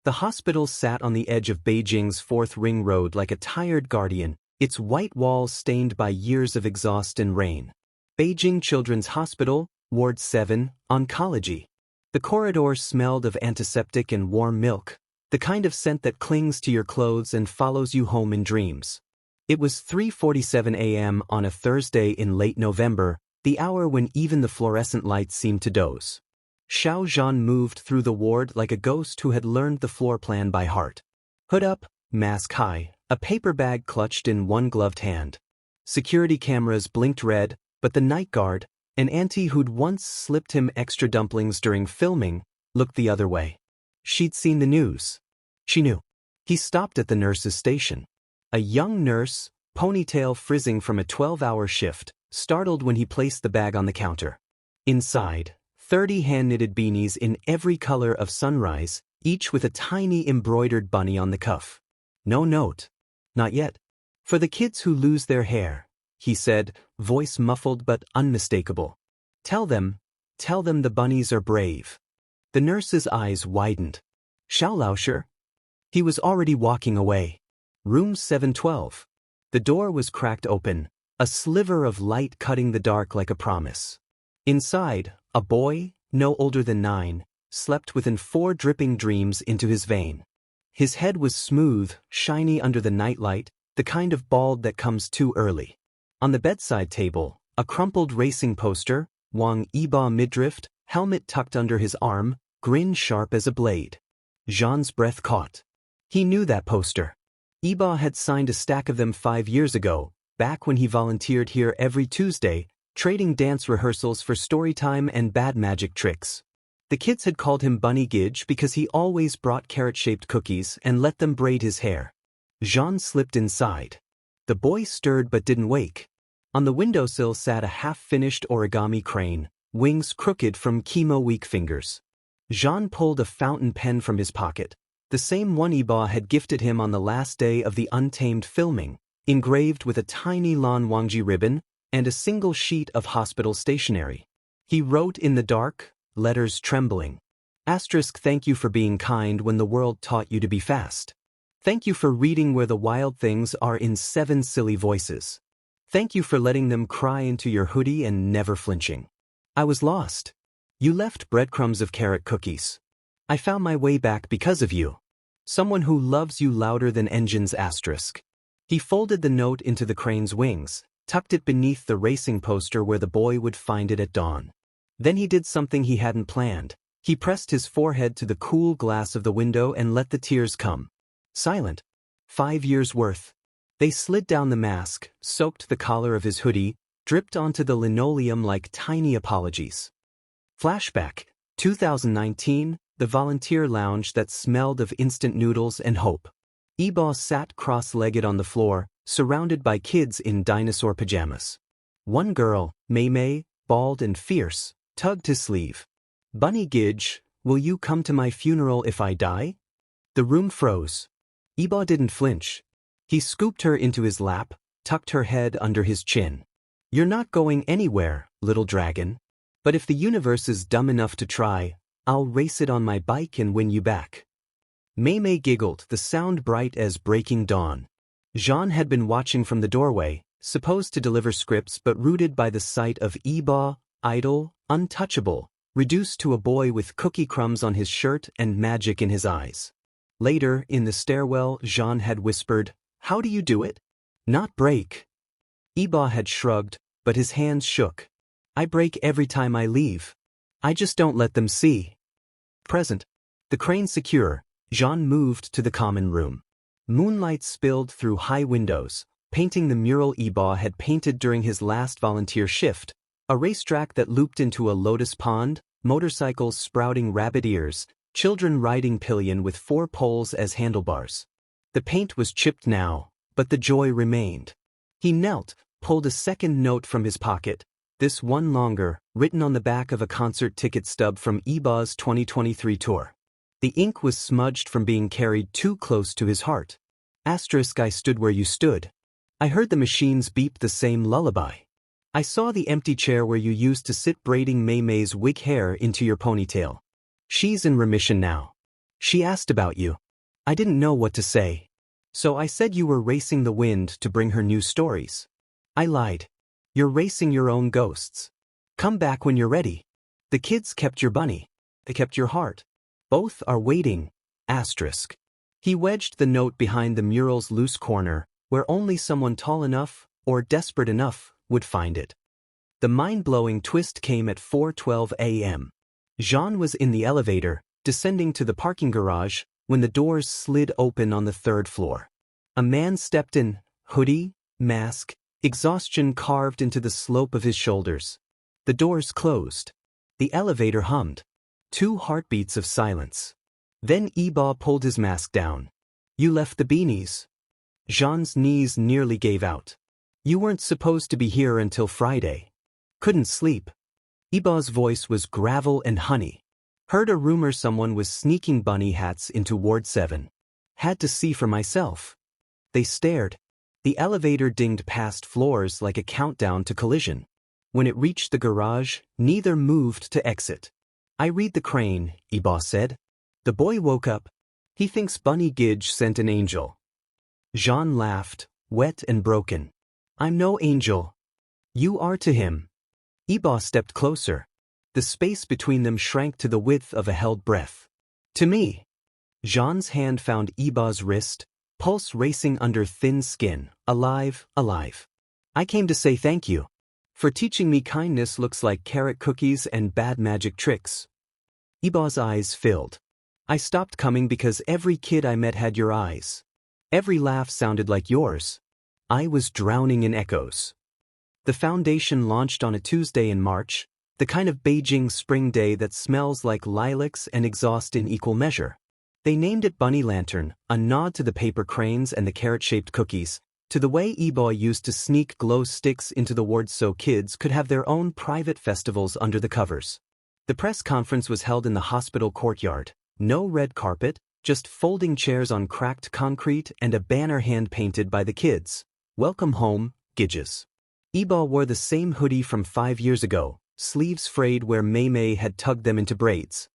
The hospital sat on the edge of Beijing's Fourth Ring Road like a tired guardian, its white walls stained by years of exhaust and rain. Beijing Children's Hospital, Ward 7, Oncology. The corridor smelled of antiseptic and warm milk, the kind of scent that clings to your clothes and follows you home in dreams. It was 3:47 a.m. on a Thursday in late November, the hour when even the fluorescent lights seemed to doze. Xiao Zhan moved through the ward like a ghost who had learned the floor plan by heart. Hood up, mask high, a paper bag clutched in one gloved hand. Security cameras blinked red, but the night guard, an auntie who'd once slipped him extra dumplings during filming, looked the other way. She'd seen the news. She knew. He stopped at the nurse's station. A young nurse, ponytail frizzing from a 12-hour shift, startled when he placed the bag on the counter. Inside, 30 hand-knitted beanies in every color of sunrise, each with a tiny embroidered bunny on the cuff. No note. Not yet. For the kids who lose their hair, he said, voice muffled but unmistakable. Tell them the bunnies are brave. The nurse's eyes widened. Schaulauscher? He was already walking away. Room 712. The door was cracked open, a sliver of light cutting the dark like a promise. Inside, a boy, no older than 9, slept within 4 dripping dreams into his vein. His head was smooth, shiny under the nightlight, the kind of bald that comes too early. On the bedside table, a crumpled racing poster, Wang Yibo midriff, helmet tucked under his arm, grin sharp as a blade. Zhan's breath caught. He knew that poster. Yibo had signed a stack of them 5 years ago, back when he volunteered here every Tuesday, trading dance rehearsals for story time and bad magic tricks. The kids had called him Bunny Gidge because he always brought carrot-shaped cookies and let them braid his hair. Zhan slipped inside. The boy stirred but didn't wake. On the windowsill sat a half-finished origami crane, wings crooked from chemo-weak fingers. Zhan pulled a fountain pen from his pocket, the same one Yibo had gifted him on the last day of the Untamed filming, engraved with a tiny Lan Wangji ribbon and a single sheet of hospital stationery. He wrote in the dark, letters trembling. Thank you for being kind when the world taught you to be fast. Thank you for reading Where the Wild Things Are in 7 silly voices. Thank you for letting them cry into your hoodie and never flinching. I was lost. You left breadcrumbs of carrot cookies. I found my way back because of you. Someone who loves you louder than engines. He folded the note into the crane's wings, tucked it beneath the racing poster where the boy would find it at dawn. Then he did something he hadn't planned. He pressed his forehead to the cool glass of the window and let the tears come. Silent. 5 years' worth. They slid down the mask, soaked the collar of his hoodie, dripped onto the linoleum like tiny apologies. Flashback. 2019, the volunteer lounge that smelled of instant noodles and hope. Yibo sat cross-legged on the floor, surrounded by kids in dinosaur pajamas. One girl, Mei Mei, bald and fierce, tugged his sleeve. Bunny Gidge, will you come to my funeral if I die? The room froze. Yibo didn't flinch. He scooped her into his lap, tucked her head under his chin. You're not going anywhere, little dragon. But if the universe is dumb enough to try, I'll race it on my bike and win you back. Mei Mei giggled, the sound bright as breaking dawn. Zhan had been watching from the doorway, supposed to deliver scripts but rooted by the sight of Yibo, idle, untouchable, reduced to a boy with cookie crumbs on his shirt and magic in his eyes. Later, in the stairwell, Zhan had whispered, "How do you do it?" "Not break." Yibo had shrugged, but his hands shook. "I break every time I leave. I just don't let them see." Present. The crane secure, Zhan moved to the common room. Moonlight spilled through high windows, painting the mural Yibo had painted during his last volunteer shift, a racetrack that looped into a lotus pond, motorcycles sprouting rabbit ears, children riding pillion with 4 poles as handlebars. The paint was chipped now, but the joy remained. He knelt, pulled a second note from his pocket, this one longer, written on the back of a concert ticket stub from Yibo's 2023 tour. The ink was smudged from being carried too close to his heart. I stood where you stood. I heard the machines beep the same lullaby. I saw the empty chair where you used to sit braiding Mei Mei's wig hair into your ponytail. She's in remission now. She asked about you. I didn't know what to say. So I said you were racing the wind to bring her new stories. I lied. You're racing your own ghosts. Come back when you're ready. The kids kept your bunny. They kept your heart. Both are waiting. Asterisk. He wedged the note behind the mural's loose corner, where only someone tall enough, or desperate enough, would find it. The mind-blowing twist came at 4:12 a.m. Zhan was in the elevator, descending to the parking garage, when the doors slid open on the third floor. A man stepped in, hoodie, mask, exhaustion carved into the slope of his shoulders. The doors closed. The elevator hummed. 2 heartbeats of silence. Then Yibo pulled his mask down. You left the beanies. Zhan's knees nearly gave out. You weren't supposed to be here until Friday. Couldn't sleep. Yibo's voice was gravel and honey. Heard a rumor someone was sneaking bunny hats into Ward 7. Had to see for myself. They stared. The elevator dinged past floors like a countdown to collision. When it reached the garage, neither moved to exit. I read the crane, Yibo said. The boy woke up. He thinks Bunny Gidge sent an angel. Zhan laughed, wet and broken. I'm no angel. You are to him. Yibo stepped closer. The space between them shrank to the width of a held breath. To me. Zhan's hand found Yibo's wrist, pulse racing under thin skin, alive, alive. I came to say thank you. For teaching me kindness looks like carrot cookies and bad magic tricks. Yibo's eyes filled. I stopped coming because every kid I met had your eyes. Every laugh sounded like yours. I was drowning in echoes. The foundation launched on a Tuesday in March, the kind of Beijing spring day that smells like lilacs and exhaust in equal measure. They named it Bunny Lantern, a nod to the paper cranes and the carrot-shaped cookies, to the way Yibo used to sneak glow sticks into the ward so kids could have their own private festivals under the covers. The press conference was held in the hospital courtyard. No red carpet, just folding chairs on cracked concrete and a banner hand-painted by the kids. Welcome home, Gidges. Yibo wore the same hoodie from 5 years ago, sleeves frayed where Mei Mei had tugged them into braids.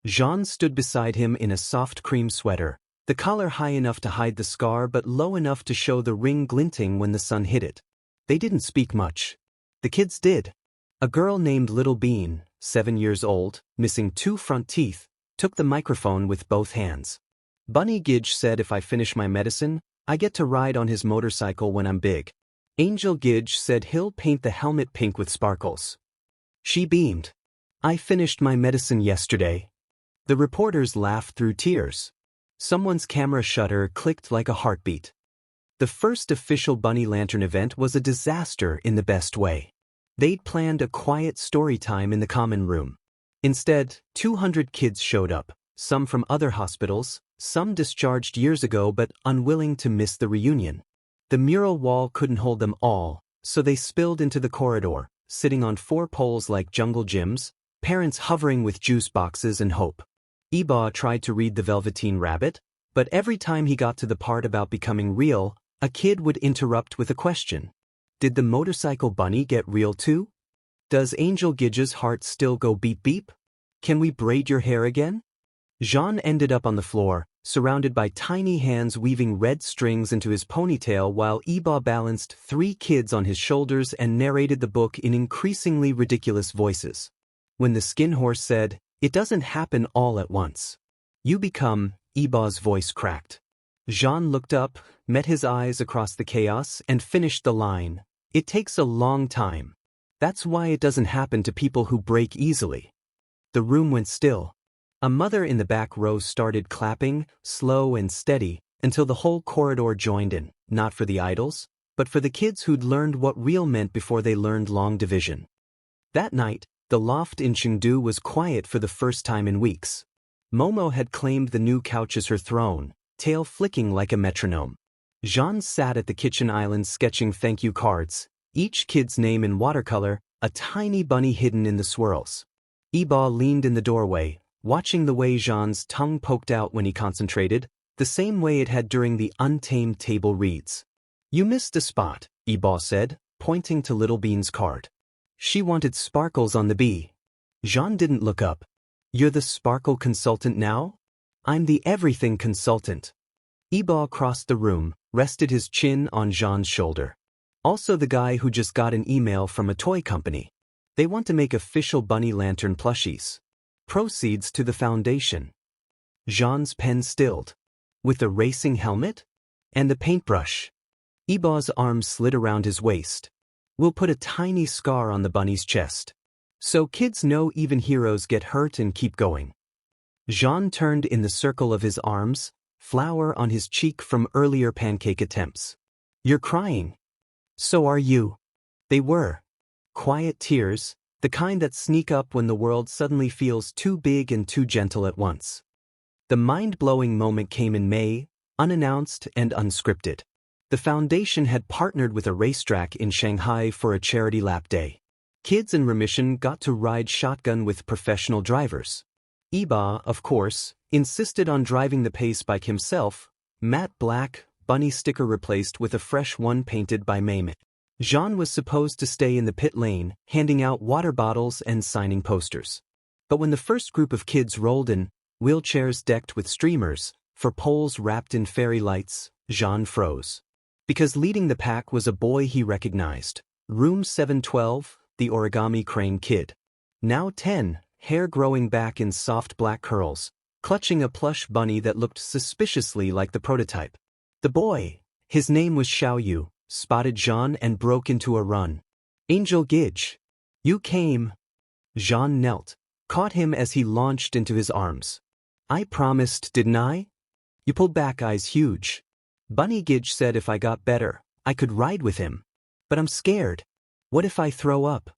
Zhan stood beside him in a soft cream sweater, the collar high enough to hide the scar but low enough to show the ring glinting when the sun hit it. They didn't speak much. The kids did. A girl named Little Bean, 7 years old, missing 2 front teeth, took the microphone with both hands. Bunny Gidge said if I finish my medicine, I get to ride on his motorcycle when I'm big. Angel Gidge said he'll paint the helmet pink with sparkles. She beamed. I finished my medicine yesterday. The reporters laughed through tears. Someone's camera shutter clicked like a heartbeat. The first official Bunny Lantern event was a disaster in the best way. They'd planned a quiet story time in the common room. Instead, 200 kids showed up, some from other hospitals, some discharged years ago but unwilling to miss the reunion. The mural wall couldn't hold them all, so they spilled into the corridor, sitting on 4 poles like jungle gyms, parents hovering with juice boxes and hope. Yibo tried to read The Velveteen Rabbit, but every time he got to the part about becoming real, a kid would interrupt with a question. Did the motorcycle bunny get real too? Does Angel Gidge's heart still go beep beep? Can we braid your hair again? Zhan ended up on the floor, surrounded by tiny hands weaving red strings into his ponytail while Yibo balanced 3 kids on his shoulders and narrated the book in increasingly ridiculous voices. When the skin horse said, "It doesn't happen all at once. You become," Yibo's voice cracked. Zhan looked up, met his eyes across the chaos, and finished the line. "It takes a long time. That's why it doesn't happen to people who break easily." The room went still. A mother in the back row started clapping, slow and steady, until the whole corridor joined in, not for the idols, but for the kids who'd learned what real meant before they learned long division. That night, the loft in Chengdu was quiet for the first time in weeks. Momo had claimed the new couch as her throne, tail flicking like a metronome. Zhan sat at the kitchen island sketching thank you cards, each kid's name in watercolor, a tiny bunny hidden in the swirls. Yibo leaned in the doorway, watching the way Zhan's tongue poked out when he concentrated, the same way it had during the untamed table reads. "You missed a spot," Yibo said, pointing to Little Bean's card. She wanted sparkles on the bee. Zhan didn't look up. "You're the sparkle consultant now?" I'm the everything consultant. Yibo crossed the room, rested his chin on Zhan's shoulder. Also the guy who just got an email from a toy company. They want to make official bunny lantern plushies. Proceeds to the foundation. Zhan's pen stilled. With the racing helmet? And the paintbrush. Yibo's arm slid around his waist. We'll put a tiny scar on the bunny's chest. So kids know even heroes get hurt and keep going. Zhan turned in the circle of his arms, flour on his cheek from earlier pancake attempts. You're crying. So are you. They were. Quiet tears, the kind that sneak up when the world suddenly feels too big and too gentle at once. The mind-blowing moment came in May, unannounced and unscripted. The foundation had partnered with a racetrack in Shanghai for a charity lap day. Kids in remission got to ride shotgun with professional drivers. Yibo, of course, insisted on driving the pace bike himself, matte black, bunny sticker replaced with a fresh one painted by Mame. Zhan was supposed to stay in the pit lane, handing out water bottles and signing posters. But when the first group of kids rolled in, wheelchairs decked with streamers, for poles wrapped in fairy lights, Zhan froze. Because leading the pack was a boy he recognized. Room 712, the origami crane kid. Now 10, hair growing back in soft black curls, clutching a plush bunny that looked suspiciously like the prototype. The boy, his name was Xiao Yu, spotted Zhan and broke into a run. Angel Gidge. You came. Zhan knelt, caught him as he launched into his arms. I promised, didn't I? You pulled back, eyes huge. Bunny Gidge said if I got better, I could ride with him. But I'm scared. What if I throw up?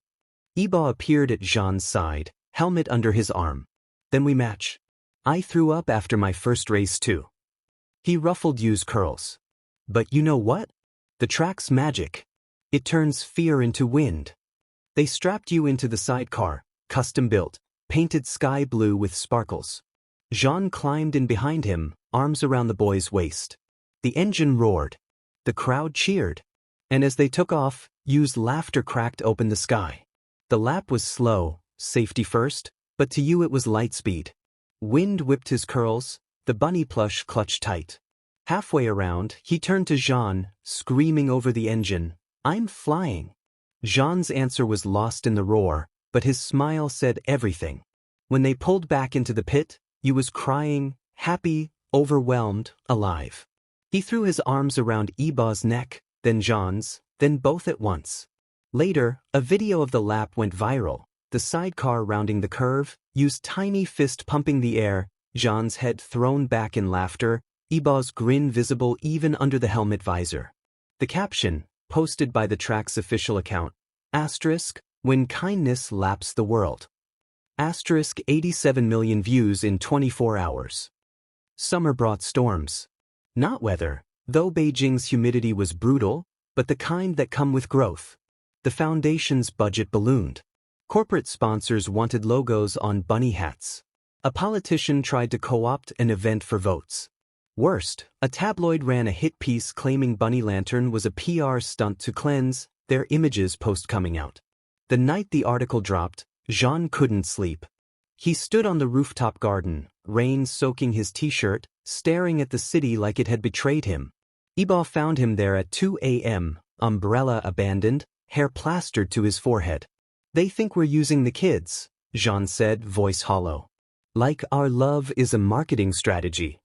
Yibo appeared at Zhan's side, helmet under his arm. Then we match. I threw up after my first race too. He ruffled Yu's curls. But you know what? The track's magic. It turns fear into wind. They strapped you into the sidecar, custom built, painted sky blue with sparkles. Zhan climbed in behind him, arms around the boy's waist. The engine roared. The crowd cheered. And as they took off, Yu's laughter cracked open the sky. The lap was slow, safety first, but to Yu it was light speed. Wind whipped his curls, the bunny plush clutched tight. Halfway around, he turned to Zhan, screaming over the engine, I'm flying. Zhan's answer was lost in the roar, but his smile said everything. When they pulled back into the pit, Yu was crying, happy, overwhelmed, alive. He threw his arms around Yibo's neck, then Zhan's, then both at once. Later, a video of the lap went viral, the sidecar rounding the curve, Yu's tiny fist pumping the air, Zhan's head thrown back in laughter, Yibo's grin visible even under the helmet visor. The caption, posted by the track's official account, when kindness laps the world. 87 million views in 24 hours. Summer brought storms. Not weather, though Beijing's humidity was brutal, but the kind that come with growth. The foundation's budget ballooned. Corporate sponsors wanted logos on bunny hats. A politician tried to co-opt an event for votes. Worst, a tabloid ran a hit piece claiming Bunny Lantern was a PR stunt to cleanse their images post coming out. The night the article dropped, Zhan couldn't sleep. He stood on the rooftop garden, rain soaking his t-shirt, staring at the city like it had betrayed him. Yibo found him there at 2 a.m., umbrella abandoned, hair plastered to his forehead. They think we're using the kids, Zhan said, voice hollow. Like our love is a marketing strategy.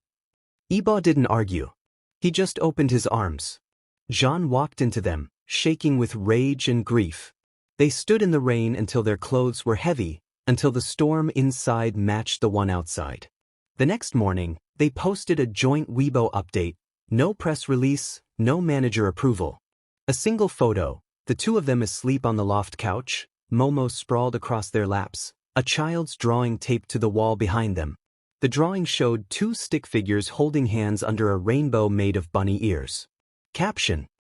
Yibo didn't argue. He just opened his arms. Zhan walked into them, shaking with rage and grief. They stood in the rain until their clothes were heavy, until the storm inside matched the one outside. The next morning, they posted a joint Weibo update, no press release, no manager approval. A single photo, the two of them asleep on the loft couch, Momo sprawled across their laps, a child's drawing taped to the wall behind them. The drawing showed two stick figures holding hands under a rainbow made of bunny ears. Caption: